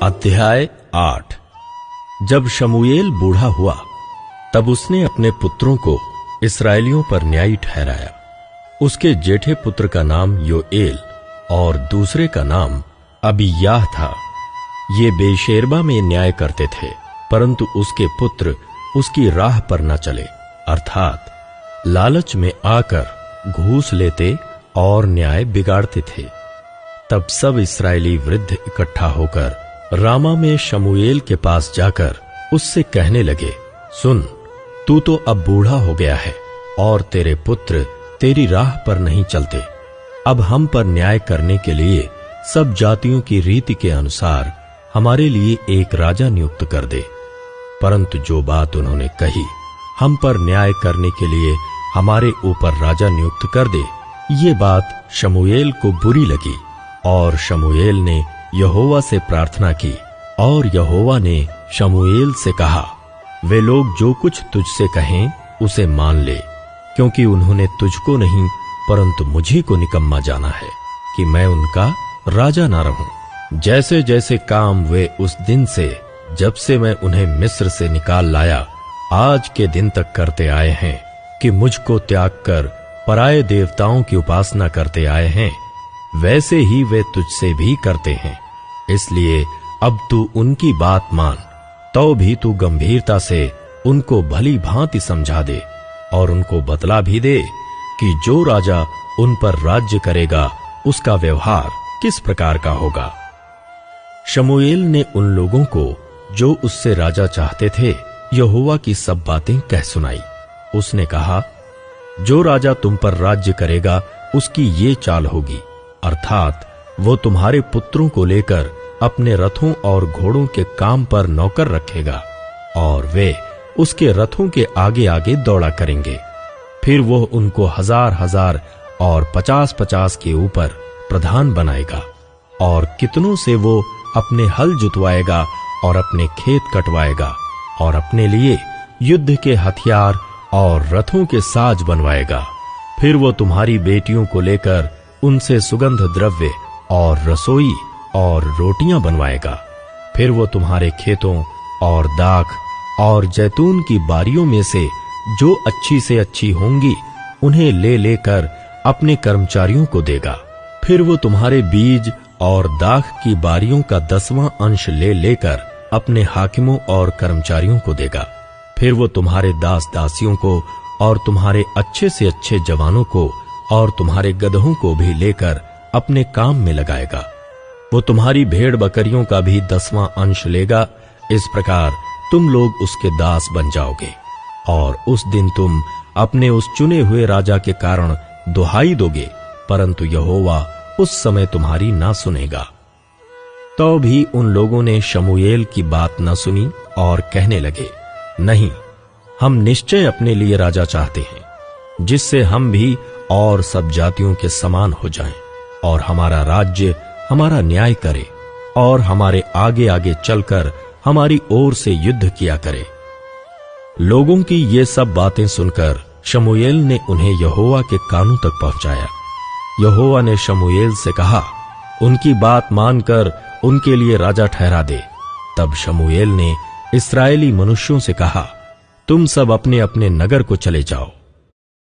अध्याय 8। जब शमूएल बूढ़ा हुआ तब उसने अपने पुत्रों को इस्राएलियों पर न्यायी ठहराया। उसके जेठे पुत्र का नाम योएल और दूसरे का नाम अबीयाह था। ये बेशेरबा में न्याय करते थे, परंतु उसके पुत्र उसकी राह पर न चले, अर्थात लालच में आकर घूस लेते और न्याय बिगाड़ते थे। तब सब इस्राएली वृद्ध इकट्ठा होकर रामा में शमूएल के पास जाकर उससे कहने लगे, सुन, तू तो अब बूढ़ा हो गया है और तेरे पुत्र तेरी राह पर नहीं चलते। अब हम पर न्याय करने के लिए सब जातियों की रीति के अनुसार हमारे लिए एक राजा नियुक्त कर दे। परंतु जो बात उन्होंने कही, हम पर न्याय करने के लिए हमारे ऊपर राजा नियुक्त कर दे, ये बात शमूएल को बुरी लगी। और शमूएल ने यहोवा से प्रार्थना की और यहोवा ने शमूएल से कहा, वे लोग जो कुछ तुझसे कहें उसे मान ले, क्योंकि उन्होंने तुझको नहीं परंतु मुझे को निकम्मा जाना है कि मैं उनका राजा ना रहूं। जैसे जैसे काम वे उस दिन से, जब से मैं उन्हें मिस्र से निकाल लाया, आज के दिन तक करते आए हैं कि मुझको त्याग कर पराये देवताओं की उपासना करते आए हैं, वैसे ही वे तुझसे भी करते हैं। इसलिए अब तू उनकी बात मान, तो भी तू गंभीरता से उनको भली भांति समझा दे और उनको बतला भी दे कि जो राजा उन पर राज्य करेगा उसका व्यवहार किस प्रकार का होगा। शमूएल ने उन लोगों को जो उससे राजा चाहते थे यहोवा की सब बातें कह सुनाई। उसने कहा, जो राजा तुम पर राज्य करेगा उसकी ये चाल होगी, अर्थात वो तुम्हारे पुत्रों को लेकर अपने रथों और घोड़ों के काम पर नौकर रखेगा और वे उसके रथों के आगे आगे दौड़ा करेंगे। फिर वो उनको 1000-1000 और 50-50 के ऊपर प्रधान बनाएगा और कितनों से वो अपने हल जुतवाएगा और अपने खेत कटवाएगा और अपने लिए युद्ध के हथियार और रथों के साज बनवाएगा। फिर वो तुम्हारी बेटियों को लेकर उनसे सुगंध द्रव्य और रसोई और रोटियां बनवाएगा। फिर वो तुम्हारे खेतों और दाख और जैतून की बारियों में से जो अच्छी से अच्छी होंगी उन्हें ले लेकर अपने कर्मचारियों को देगा। फिर वो तुम्हारे बीज और दाख की बारियों का 10वां अंश ले लेकर अपने हाकिमों और कर्मचारियों को देगा। फिर वो तुम्हारे दास दासियों को और तुम्हारे अच्छे से अच्छे जवानों को और तुम्हारे गदहों को भी लेकर अपने काम में लगाएगा। वो तुम्हारी भेड़ बकरियों का भी 10वां अंश लेगा। इस प्रकार तुम लोग उसके दास बन जाओगे और उस दिन तुम अपने उस चुने हुए राजा के कारण दुहाई दोगे, परंतु यहोवा उस समय तुम्हारी ना सुनेगा। तो भी उन लोगों ने शमूएल की बात न सुनी और कहने लगे, नहीं, हम निश्चय अपने लिए राजा चाहते हैं, जिससे हम भी और सब जातियों के समान हो जाएं और हमारा राज्य हमारा न्याय करे और हमारे आगे आगे चलकर हमारी ओर से युद्ध किया करे। लोगों की ये सब बातें सुनकर शमूएल ने उन्हें यहोवा के कानों तक पहुंचाया। यहोवा ने शमूएल से कहा, उनकी बात मानकर उनके लिए राजा ठहरा दे। तब शमूएल ने इस्राएली मनुष्यों से कहा, तुम सब अपने अपने नगर को चले जाओ।